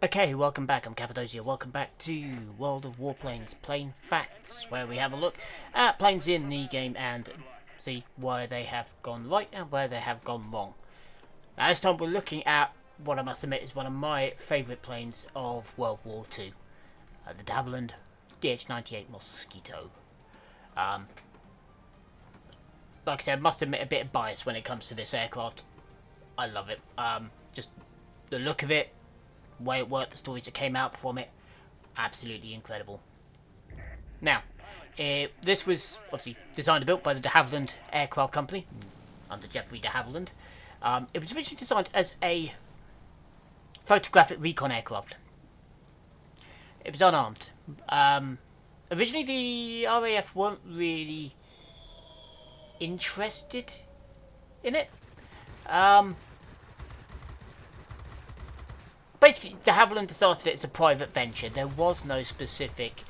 Okay, welcome back. I'm Cappadocia. Welcome back to World of Warplanes Plane Facts, where we have a look at planes in the game and see where they have gone right and where they have gone wrong. Now, this time we're looking at what I must admit is one of my favourite planes of World War Two, the Haviland DH-98 Mosquito. Um, like I said, I must admit a bit of bias when it comes to this aircraft. I love it. Just the look of it, the way it worked, the stories that came out from it, absolutely incredible. Now, this was obviously designed and built by the de Havilland Aircraft Company under Geoffrey de Havilland. It was originally designed as a photographic recon aircraft. It was unarmed. Originally, the RAF weren't really interested in it. Basically, de Havilland started it as a private venture. There was no specific,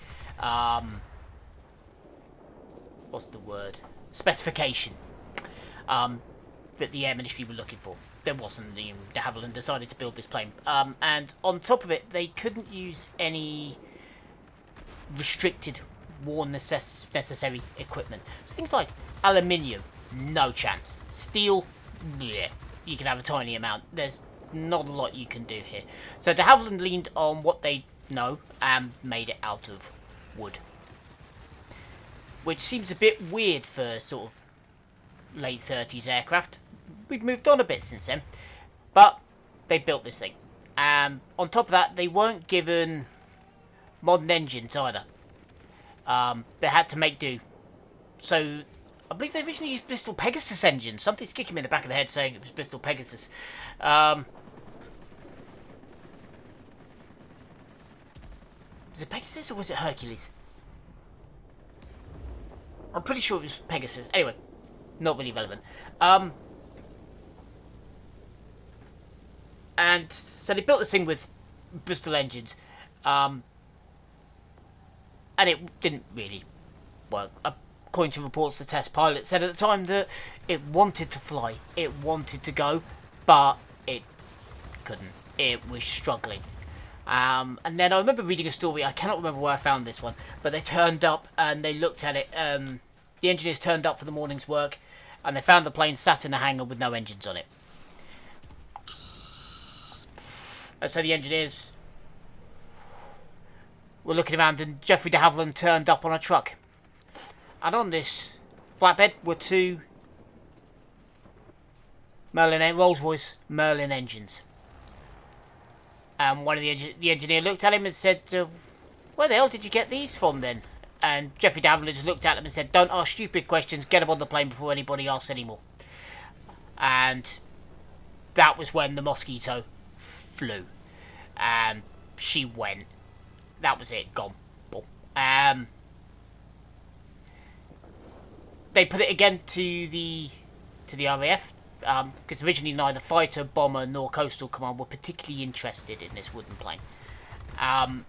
what's the word? Specification that the Air Ministry were looking for. There wasn't. De Havilland decided to build this plane. And on top of it, they couldn't use any restricted war necessary equipment. So things like aluminium, no chance. Steel, yeah, you can have a tiny amount. There's not a lot you can do here. So de Havilland leaned on what they know and made it out of wood. Which seems a bit weird for sort of late 30s aircraft. We've moved on a bit since then. But they built this thing. On top of that, they weren't given modern engines either. They had to make do. So I believe they originally used Bristol Pegasus engines. Something's kicking me in the back of the head saying it was Bristol Pegasus. Was it Pegasus or was it Hercules? I'm pretty sure it was Pegasus. Anyway, not really relevant. And so they built this thing with Bristol engines. And it didn't really work. According to reports, the test pilot said at the time that it wanted to fly. It wanted to go, but it couldn't. It was struggling. And then I remember reading a story, I cannot remember where I found this one, but they turned up and they looked at it. The engineers turned up for the morning's work and they found the plane sat in a hangar with no engines on it. And so the engineers were looking around and Geoffrey de Havilland turned up on a truck. And on this flatbed were two Rolls-Royce Merlin engines. And one of the engineer looked at him and said, where the hell did you get these from then? And Geoffrey de Havilland just looked at him and said, don't ask stupid questions, get them on the plane before anybody asks anymore. And that was when the Mosquito flew. And she went. That was it, gone. They put it again to the RAF. Because originally neither fighter, bomber, nor coastal command were particularly interested in this wooden plane.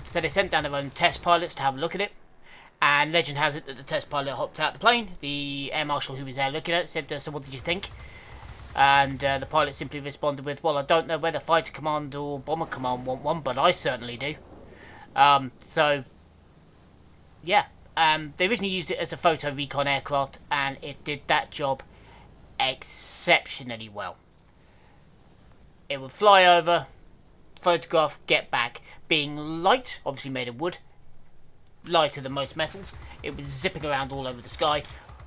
So they sent down their own test pilots to have a look at it. And legend has it that the test pilot hopped out the plane. The air marshal who was there looking at it said, so what did you think? And the pilot simply responded with, well, I don't know whether fighter command or bomber command want one, but I certainly do. So, yeah. They originally used it as a photo recon aircraft, and it did that job exceptionally well. It would fly over, photograph, get back. Being light, obviously made of wood, lighter than most metals, it was zipping around all over the sky.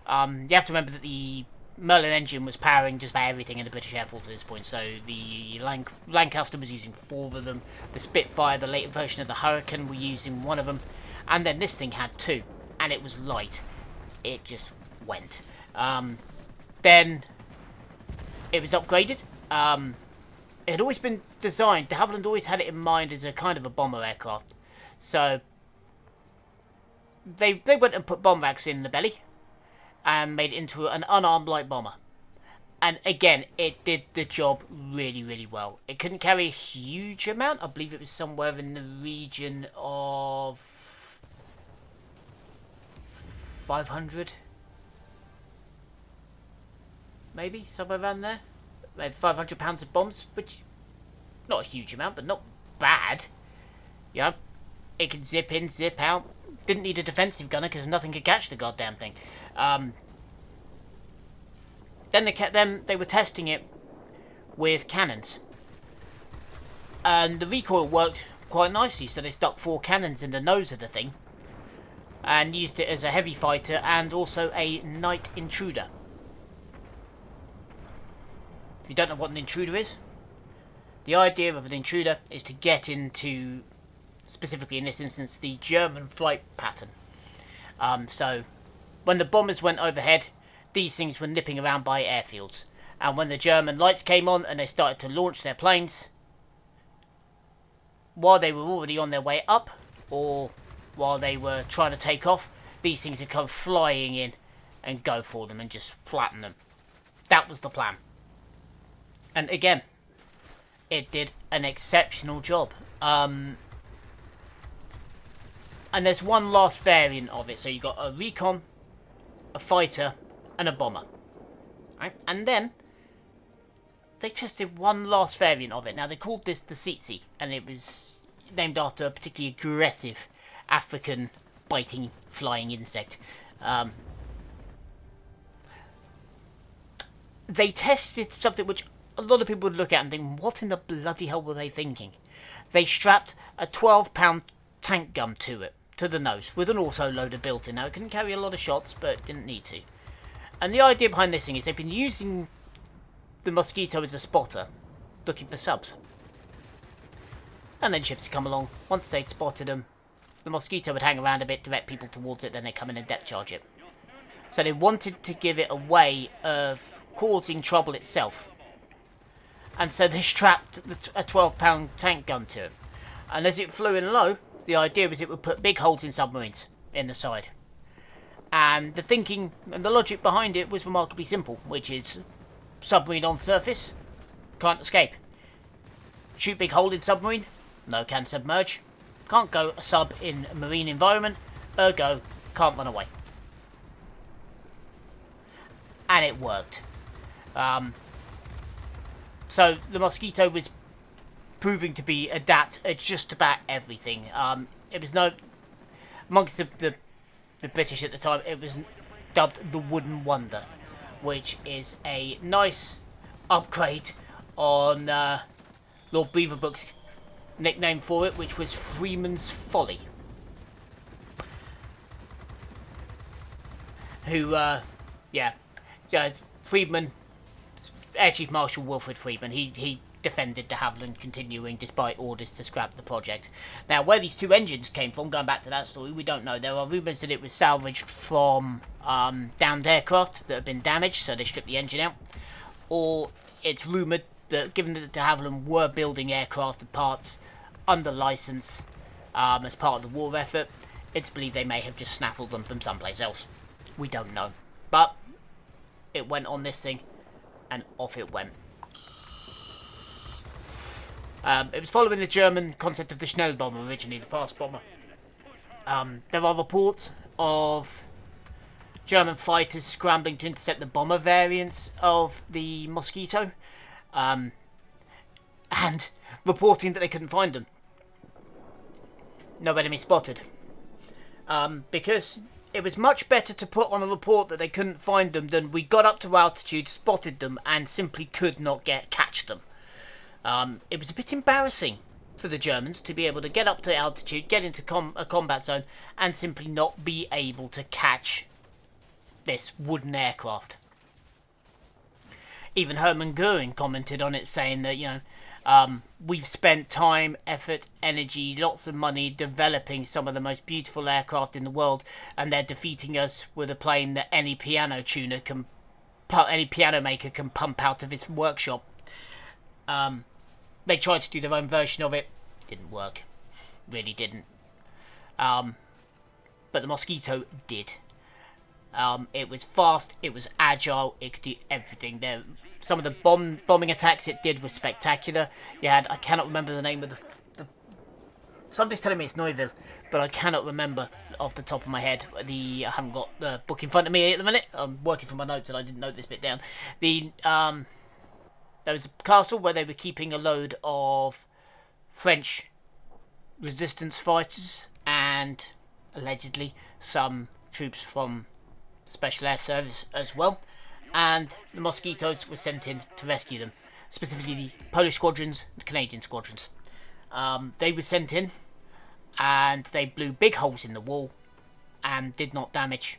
You have to remember that the Merlin engine was powering just about everything in the British Air Force at this point, so the Lancaster was using 4 of them, the Spitfire, the later version of the Hurricane, were using 1 of them, and then this thing had 2, and it was light. It just went. Then it was upgraded. It had always been designed, de Havilland always had it in mind as a kind of a bomber aircraft. So they went and put bomb racks in the belly and made it into an unarmed light bomber. And again, it did the job really, really well. It couldn't carry a huge amount. I believe it was somewhere in the region of 500. Maybe, somewhere around there. Maybe 500 pounds of bombs, which, not a huge amount, but not bad. You know, it could zip in, zip out. Didn't need a defensive gunner because nothing could catch the goddamn thing. Then they were testing it with cannons, and the recoil worked quite nicely. So they stuck 4 cannons in the nose of the thing, and used it as a heavy fighter and also a night intruder. If you don't know what an intruder is, the idea of an intruder is to get into, specifically in this instance, the German flight pattern. So when the bombers went overhead, these things were nipping around by airfields. And when the German lights came on and they started to launch their planes, while they were already on their way up, or while they were trying to take off, these things would come flying in and go for them and just flatten them. That was the plan. And again, it did an exceptional job. And there's one last variant of it. So you got a recon, a fighter, and a bomber. Right? And then they tested one last variant of it. Now they called this the tsetse, and it was named after a particularly aggressive African biting flying insect. They tested something which a lot of people would look at and think, what in the bloody hell were they thinking? They strapped a 12-pound tank gun to it, to the nose, with an auto-loader built in. Now, it couldn't carry a lot of shots, but didn't need to. And the idea behind this thing is they've been using the Mosquito as a spotter, looking for subs. And then ships would come along. Once they'd spotted them, the Mosquito would hang around a bit, direct people towards it, then they'd come in and depth charge it. So they wanted to give it a way of causing trouble itself. And so they strapped a 12-pound tank gun to it. And as it flew in low, the idea was it would put big holes in submarines in the side. And the thinking and the logic behind it was remarkably simple, which is submarine on surface, can't escape. Shoot big hole in submarine, no can submerge. Can't go a sub in a marine environment, ergo can't run away. And it worked. So the Mosquito was proving to be adept at just about everything. It was amongst the British at the time, it was dubbed the Wooden Wonder, which is a nice upgrade on Lord Beaverbrook's nickname for it, which was Freeman's Folly. Who, Freedman, Air Chief Marshal Wilfred Freedman, he defended de Haviland continuing despite orders to scrap the project. Now, where these 2 engines came from, going back to that story, we don't know. There are rumours that it was salvaged from downed aircraft that had been damaged, so they stripped the engine out. Or it's rumoured that, given that de Haviland were building aircraft parts under licence as part of the war effort, it's believed they may have just snaffled them from someplace else. We don't know. But it went on this thing, and off it went. It was following the German concept of the Schnellbomber originally, the fast bomber. There are reports of German fighters scrambling to intercept the bomber variants of the Mosquito, and reporting that they couldn't find them. No enemy spotted. Because it was much better to put on a report that they couldn't find them than we got up to altitude, spotted them, and simply could not catch them. It was a bit embarrassing for the Germans to be able to get up to altitude, get into a combat zone, and simply not be able to catch this wooden aircraft. Even Hermann Goering commented on it, saying that, we've spent time, effort, energy, lots of money developing some of the most beautiful aircraft in the world, and they're defeating us with a plane that any piano maker can pump out of his workshop. They tried to do their own version of it. Didn't work. Really didn't. But the Mosquito did. It was fast, it was agile, it could do everything. Some of the bombing attacks it did was spectacular. You had, I cannot remember the name of the something's telling me it's Neuville, but I cannot remember off the top of my head. I haven't got the book in front of me at the minute. I'm working from my notes and I didn't note this bit down. There was a castle where they were keeping a load of French resistance fighters and allegedly some troops from Special Air Service as well, and the Mosquitoes were sent in to rescue them, specifically the Polish squadrons, the Canadian squadrons. They were sent in, and they blew big holes in the wall and did not damage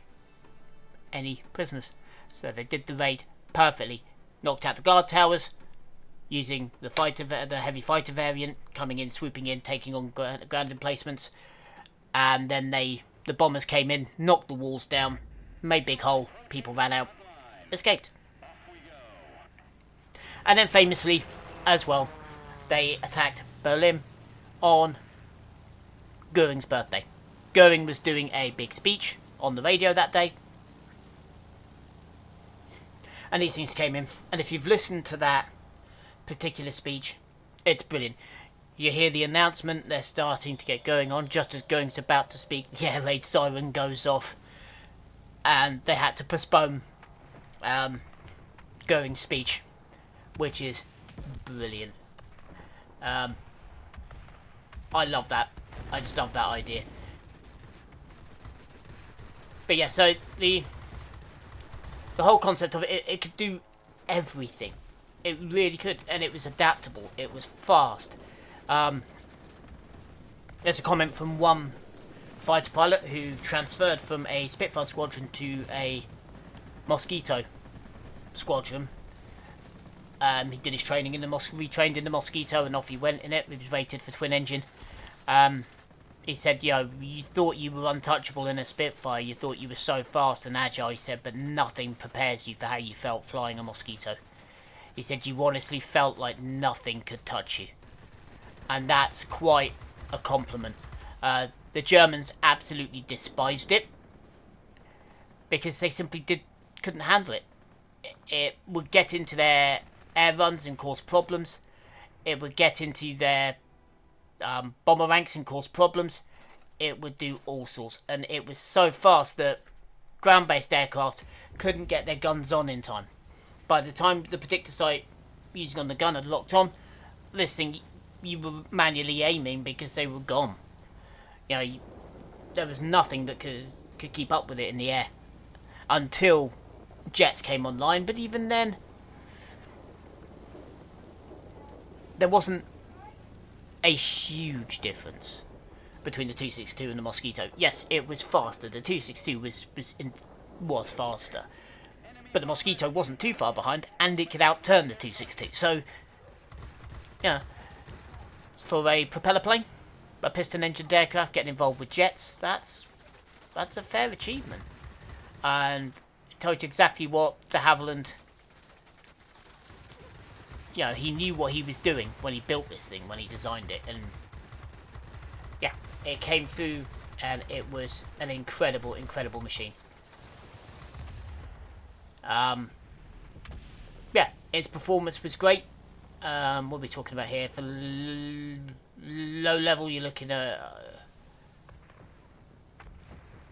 any prisoners. So they did the raid perfectly, knocked out the guard towers using the heavy fighter variant, coming in, swooping in, taking on ground emplacements, and then the bombers came in, knocked the walls down, made big hole, people ran out, escaped. And then famously, as well, they attacked Berlin on Goering's birthday. Goering was doing a big speech on the radio that day, and these things came in, and if you've listened to that particular speech, it's brilliant. You hear the announcement, they're starting to get going on, just as Goering's about to speak, the air raid siren goes off, and they had to postpone Goering's speech, which is brilliant. I love that. I just love that idea. But yeah, so the whole concept of it could do everything. It really could, and it was adaptable. It was fast. There's a comment from one fighter pilot who transferred from a Spitfire squadron to a Mosquito squadron. He did his training in the retrained in the Mosquito, and off he went in it. He was rated for twin engine. He said, you thought you were untouchable in a Spitfire. You thought you were so fast and agile. He said, but nothing prepares you for how you felt flying a Mosquito. He said, you honestly felt like nothing could touch you. And that's quite a compliment. The Germans absolutely despised it, because they simply couldn't handle it. It would get into their air runs and cause problems. It would get into their bomber ranks and cause problems. It would do all sorts, and it was so fast that ground-based aircraft couldn't get their guns on in time. By the time the predictor sight using on the gun had locked on, this thing, you were manually aiming because they were gone. There was nothing that could keep up with it in the air until jets came online. But even then, there wasn't a huge difference between the 262 and the Mosquito. Yes, it was faster. The 262 was faster, but the Mosquito wasn't too far behind, and it could outturn the 262. So, for a propeller plane, a piston-engined aircraft getting involved with jets, that's a fair achievement, and it tells you exactly what de Haviland. He knew what he was doing when he built this thing, when he designed it, and yeah, it came through, and it was an incredible, incredible machine. Its performance was great. What are we talking about here? For low level, you're looking at, I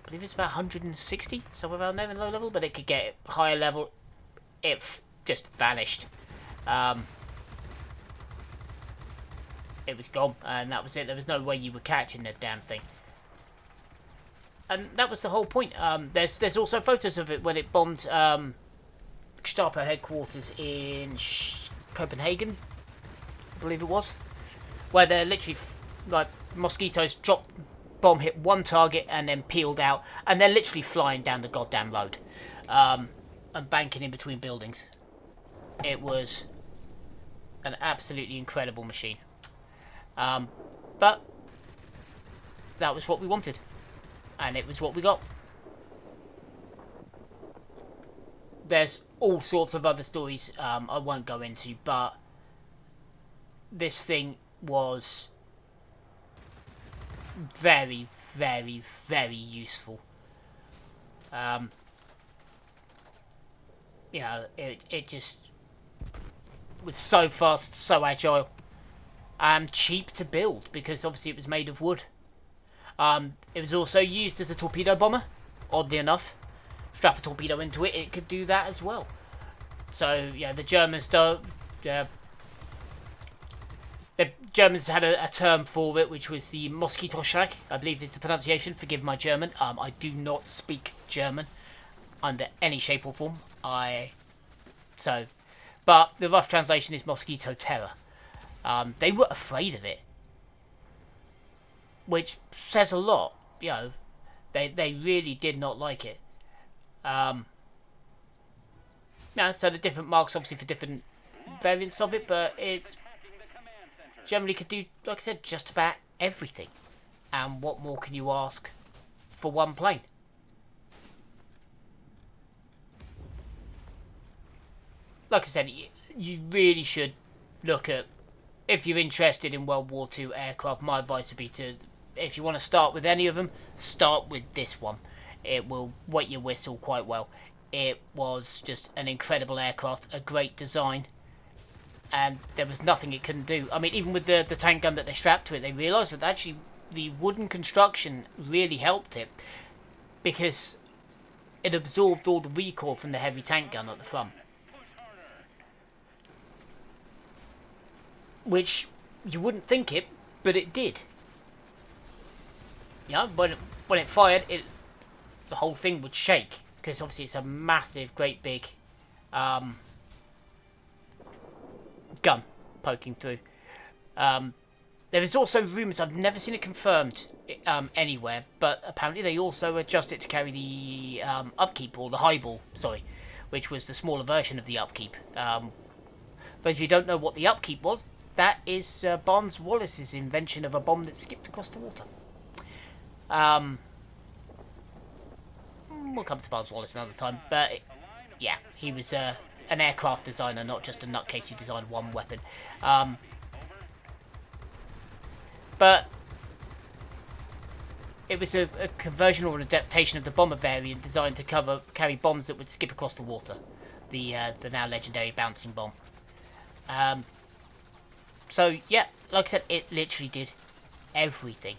believe it's about 160, somewhere around there in low level, but it could get higher level. It just vanished. It was gone, and that was it. There was no way you were catching the damn thing. And that was the whole point. There's also photos of it when it bombed Gestapo headquarters in Copenhagen, I believe it was, where they're literally like Mosquitoes dropped, bomb hit one target and then peeled out, and they're literally flying down the goddamn road, and banking in between buildings. It was an absolutely incredible machine. But that was what we wanted, and it was what we got. There's all sorts of other stories I won't go into, but this thing was very, very, very useful. It just was so fast, so agile, and cheap to build, because obviously it was made of wood. It was also used as a torpedo bomber, oddly enough. Strap a torpedo into it, it could do that as well. So, the Germans The Germans had a term for it, which was the Mosquito, I believe is the pronunciation. Forgive my German. I do not speak German under any shape or form. But the rough translation is Mosquito Terror. They were afraid of it, which says a lot. You know, they really did not like it. So the different marks, obviously, for different variants of it, but it's generally could do, like I said, just about everything. And what more can you ask for one plane? Like I said, you really should look at, if you're interested in World War II aircraft, my advice would be to, if you want to start with any of them, start with this one. It will wet your whistle quite well. It was just an incredible aircraft, a great design, and there was nothing it couldn't do. I mean, even with the tank gun that they strapped to it, they realised that actually the wooden construction really helped it, because it absorbed all the recoil from the heavy tank gun at the front. Which you wouldn't think it, but it did. You know, when it fired, the whole thing would shake, because obviously it's a massive, great big gun poking through. There is also rumours, I've never seen it confirmed anywhere, but apparently they also adjust it to carry the upkeep, or the highball, sorry, which was the smaller version of the upkeep. But if you don't know what the upkeep was, that is Barnes Wallace's invention of a bomb that skipped across the water. We'll come to Barnes Wallace another time, but yeah, he was an aircraft designer, not just a nutcase who designed one weapon. But it was a conversion or an adaptation of the bomber variant designed to carry bombs that would skip across the water. The now legendary bouncing bomb. So yeah, like I said, it literally did everything.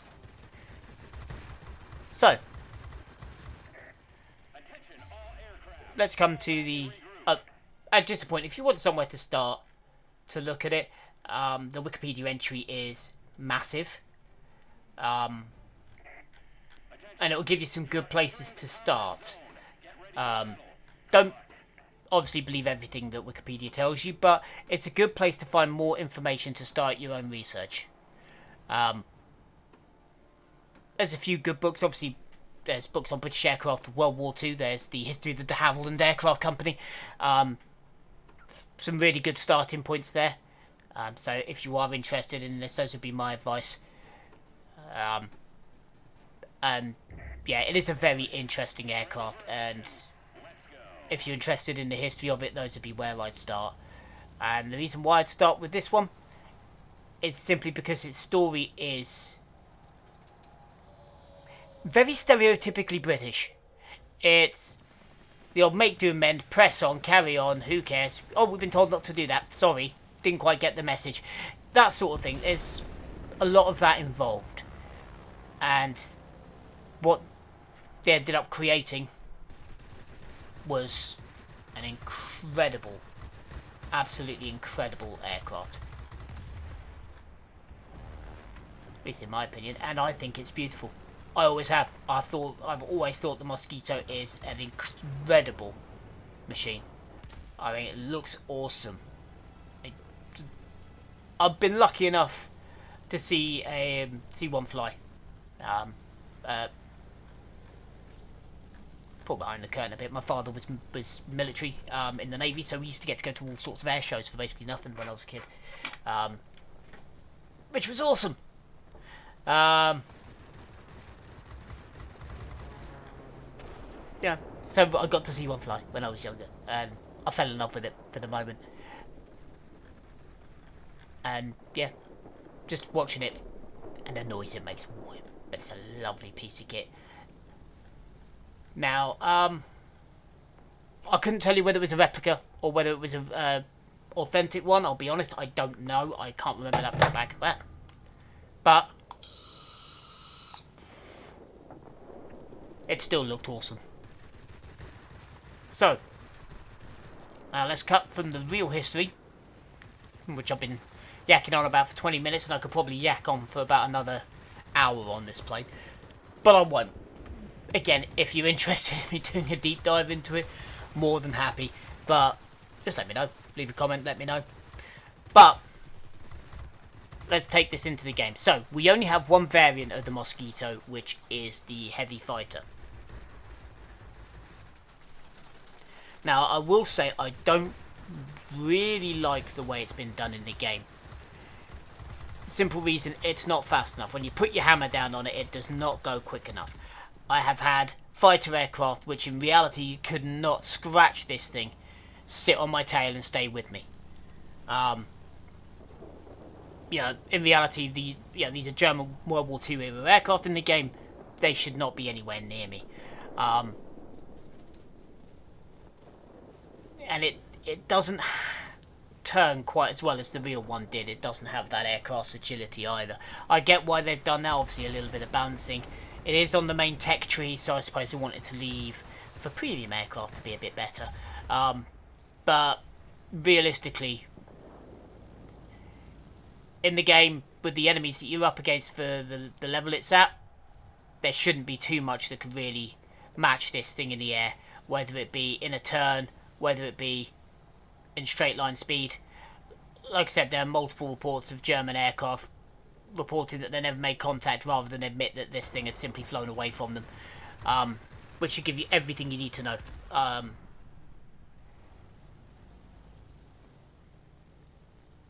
So let's come to the at just a point. If you want somewhere to start to look at it, the Wikipedia entry is massive, and it will give you some good places to start. Don't obviously believe everything that Wikipedia tells you, but it's a good place to find more information to start your own research. There's a few good books. Obviously, there's books on British aircraft, World War II. There's the history of the de Haviland Aircraft Company. Some really good starting points there. So if you are interested in this, those would be my advice. And yeah, it is a very interesting aircraft, and if you're interested in the history of it, those would be where I'd start. And the reason why I'd start with this one is simply because its story is very stereotypically British. It's the old make do mend, press on, carry on, who cares? Oh, we've been told not to do that, sorry, didn't quite get the message. That sort of thing. There's a lot of that involved. And what they ended up creating was an incredible, absolutely incredible aircraft. At least in my opinion, and I think it's beautiful. I always have. I've always thought the Mosquito is an incredible machine. I think it looks awesome. I've been lucky enough to see one fly. Pull behind the curtain a bit. My father was military in the Navy, so we used to get to go to all sorts of air shows for basically nothing when I was a kid, which was awesome. Yeah, so I got to see one fly when I was younger, and I fell in love with it for the moment. And yeah, just watching it and the noise it makes, but it's a lovely piece of kit. Now, I couldn't tell you whether it was a replica or whether it was a authentic one. I'll be honest, I don't know. I can't remember that from the back. But it still looked awesome. So, let's cut from the real history, which I've been, yakking on about for 20 minutes, and I could probably yak on for about another hour on this plane. But I won't. Again, if you're interested in me doing a deep dive into it, more than happy. But just let me know. Leave a comment, let me know. But let's take this into the game. So, we only have one variant of the Mosquito, which is the Heavy Fighter. Now, I will say I don't really like the way it's been done in the game. Simple reason, it's not fast enough. When you put your hammer down on it, it does not go quick enough. I have had fighter aircraft which in reality could not scratch this thing, sit on my tail and stay with me. In reality, these are German World War II era aircraft in the game. They should not be anywhere near me. And it doesn't turn quite as well as the real one did. It doesn't have that aircraft's agility either. I get why they've done that, obviously a little bit of balancing. It is on the main tech tree, so I suppose they wanted to leave for premium aircraft to be a bit better. But realistically, in the game, with the enemies that you're up against for the level it's at, there shouldn't be too much that could really match this thing in the air, whether it be in a turn, whether it be in straight line speed. Like I said, there are multiple reports of German aircraft reporting that they never made contact rather than admit that this thing had simply flown away from them, which should give you everything you need to know.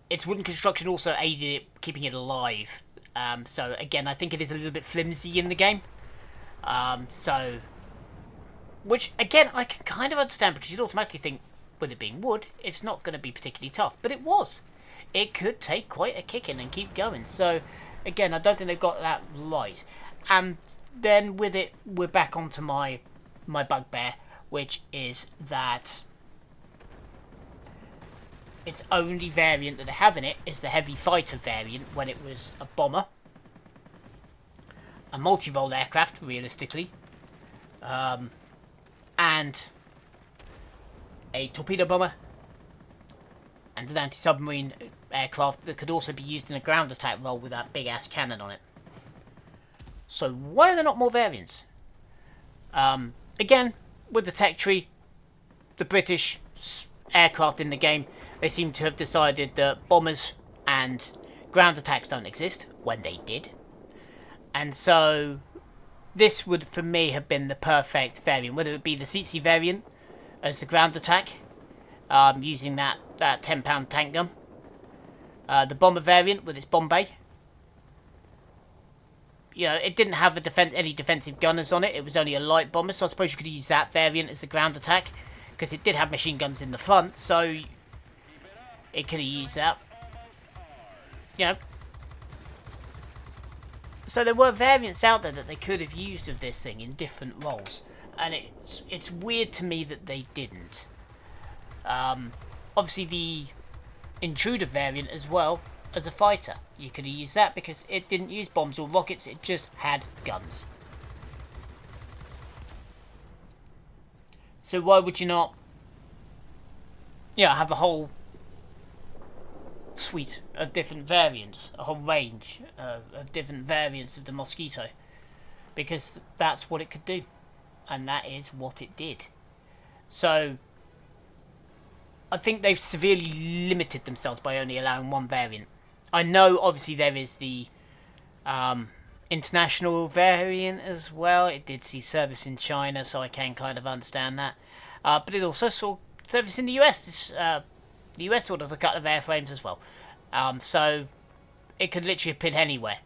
Its wooden construction also aided it, keeping it alive. So again, I think it is a little bit flimsy in the game. Which again, I can kind of understand, because you'd automatically think, with it being wood, it's not going to be particularly tough. But it was. It could take quite a kicking and keep going. So again, I don't think they've got that right. And then with it, we're back onto my bugbear, which is that its only variant that they have in it is the Heavy Fighter variant, when it was a bomber, a multi-role aircraft, realistically, and a torpedo bomber, and an anti-submarine aircraft that could also be used in a ground attack role with that big-ass cannon on it. So why are there not more variants? Again, with the tech tree, the British aircraft in the game, they seem to have decided that bombers and ground attacks don't exist, when they did. And so this would, for me, have been the perfect variant, whether it be the Tsetse variant as the ground attack, using that 10-pound tank gun, the bomber variant with its bomb bay. It didn't have any defensive gunners on it. It was only a light bomber, so I suppose you could use that variant as the ground attack, because it did have machine guns in the front, so it could have used that. So there were variants out there that they could have used of this thing in different roles, and it's weird to me that they didn't. Obviously the Intruder variant as well, as a fighter, you could have used that because it didn't use bombs or rockets, it just had guns. So why would you not have a whole suite of different variants, a whole range of different variants of the Mosquito? Because that's what it could do, and that is what it did. So I think they've severely limited themselves by only allowing one variant. I know obviously there is the international variant as well. It did see service in China, so I can kind of understand that. But it also saw service in the US. The US ordered a couple of airframes as well. So it could literally have been anywhere.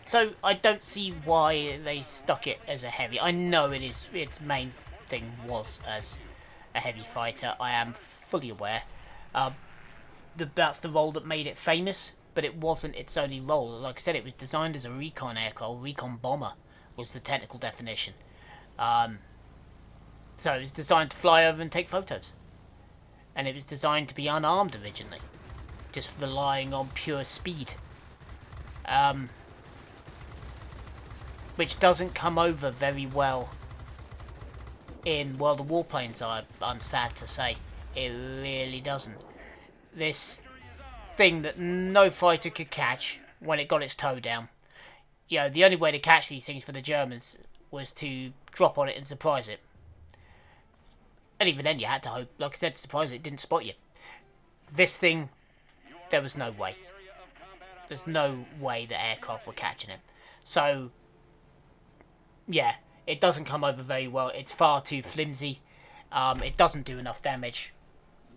So I don't see why they stuck it as a heavy. I know its main thing was as a heavy fighter. I am fully aware. That's the role that made it famous, but it wasn't its only role. Like I said, it was designed as a recon aircraft. Recon bomber was the technical definition. So it was designed to fly over and take photos. And it was designed to be unarmed originally, just relying on pure speed. Which doesn't come over very well in World of Warplanes, I'm sad to say. It really doesn't. this thing that no fighter could catch when it got its toe down. You know, the only way to catch these things for the Germans was to drop on it and surprise it. And even then you had to hope, like I said, surprise it didn't spot you. This thing, there was no way. There's no way that aircraft were catching it. So, yeah, it doesn't come over very well. It's far too flimsy. It doesn't do enough damage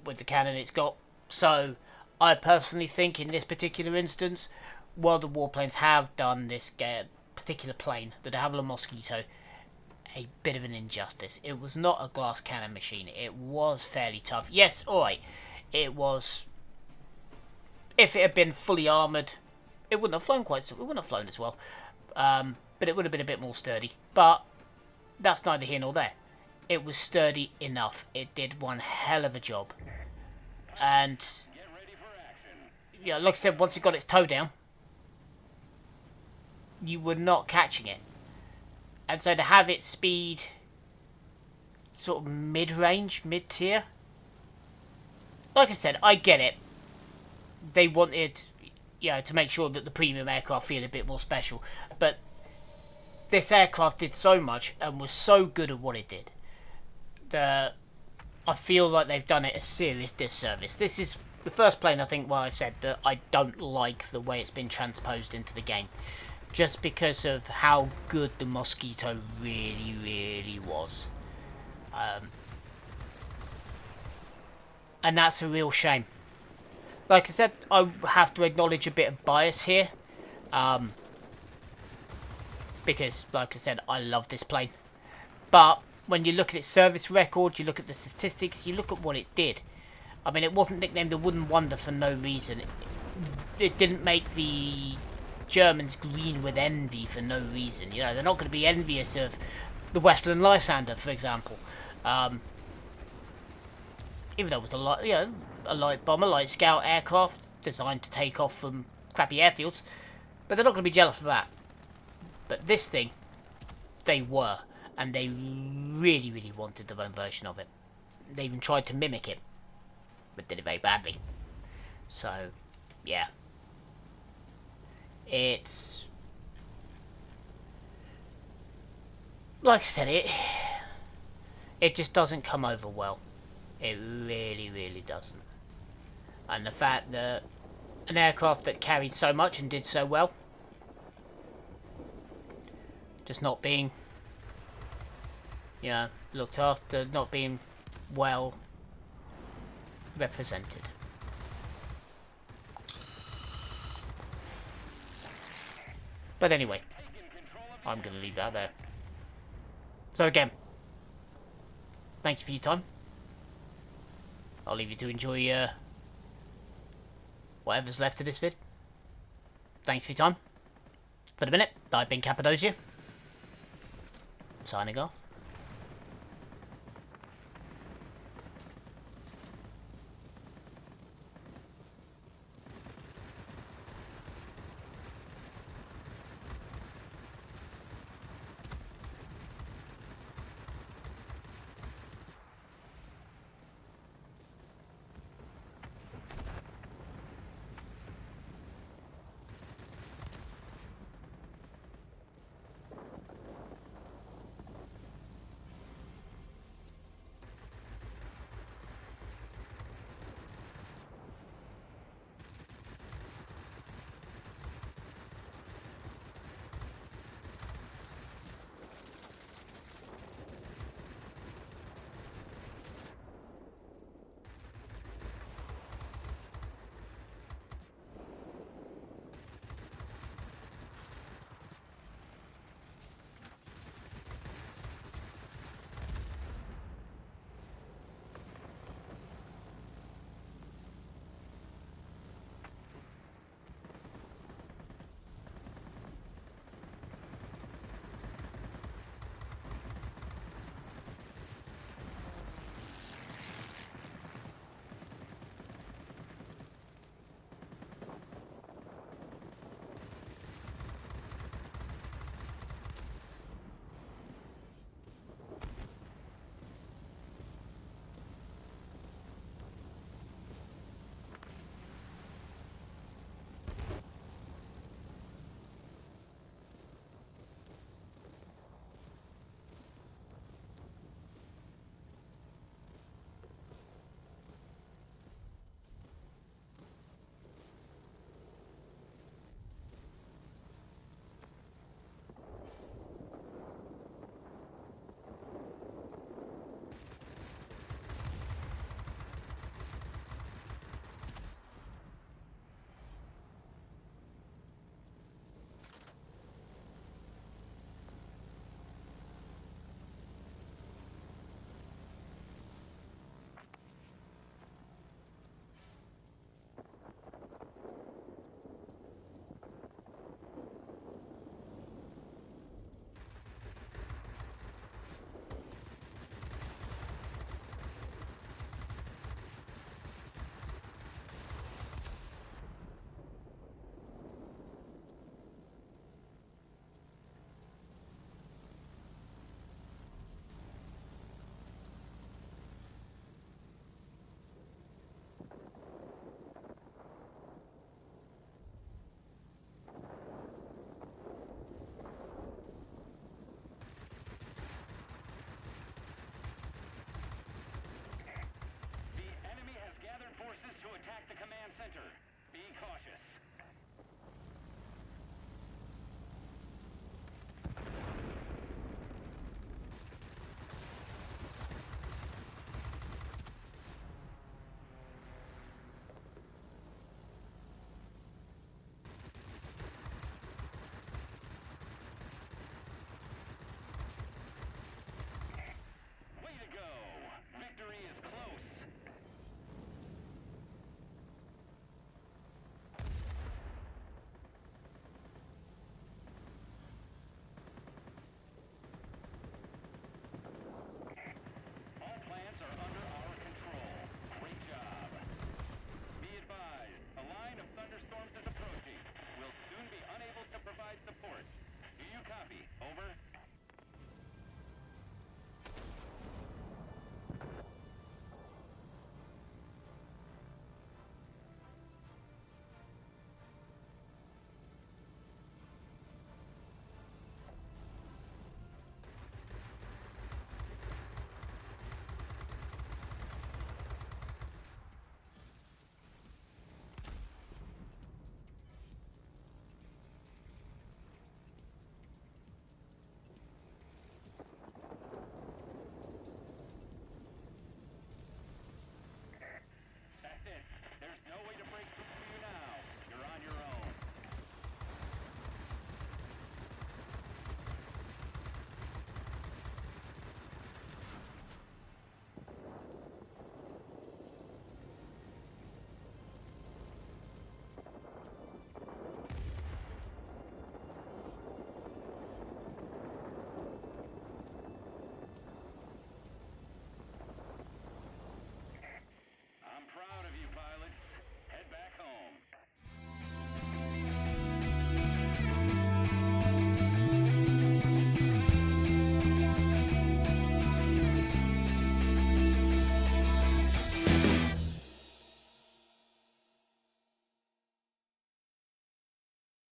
with the cannon it's got. So, I personally think in this particular instance, while the warplanes have done this particular plane, the Haviland Mosquito, a bit of an injustice. It was not a glass cannon machine. It was fairly tough. Yes, alright. It was. If it had been fully armoured, it wouldn't have flown quite so. It wouldn't have flown as well. But it would have been a bit more sturdy. But that's neither here nor there. It was sturdy enough. It did one hell of a job. And yeah, like I said, once it got its toe down, you were not catching it. And so to have its speed sort of mid-range, mid-tier, like I said, I get it. They wanted, you know, to make sure that the premium aircraft feel a bit more special. But this aircraft did so much and was so good at what it did that I feel like they've done it a serious disservice. This is the first plane, I think, where I've said that I don't like the way it's been transposed into the game. Just because of how good the Mosquito really, really was. And that's a real shame. Like I said, I have to acknowledge a bit of bias here. Because, like I said, I love this plane. But when you look at its service record, you look at the statistics, you look at what it did. I mean, it wasn't nicknamed the Wooden Wonder for no reason. It didn't make the Germans green with envy for no reason. You know, they're not going to be envious of the Westland Lysander, for example. Even though it was a light bomber, light scout aircraft designed to take off from crappy airfields, but they're not going to be jealous of that. But this thing, they were, and they really, really wanted their own version of it. They even tried to mimic it, but did it very badly. So, yeah. It's, like I said, it just doesn't come over well. It really, really doesn't. And the fact that an aircraft that carried so much and did so well, just not being, you know, looked after, not being well represented. But anyway, I'm going to leave that there. So again, thank you for your time. I'll leave you to enjoy whatever's left of this vid. Thanks for your time. For the minute, I've been Cappadocia. Signing off. center. Be cautious.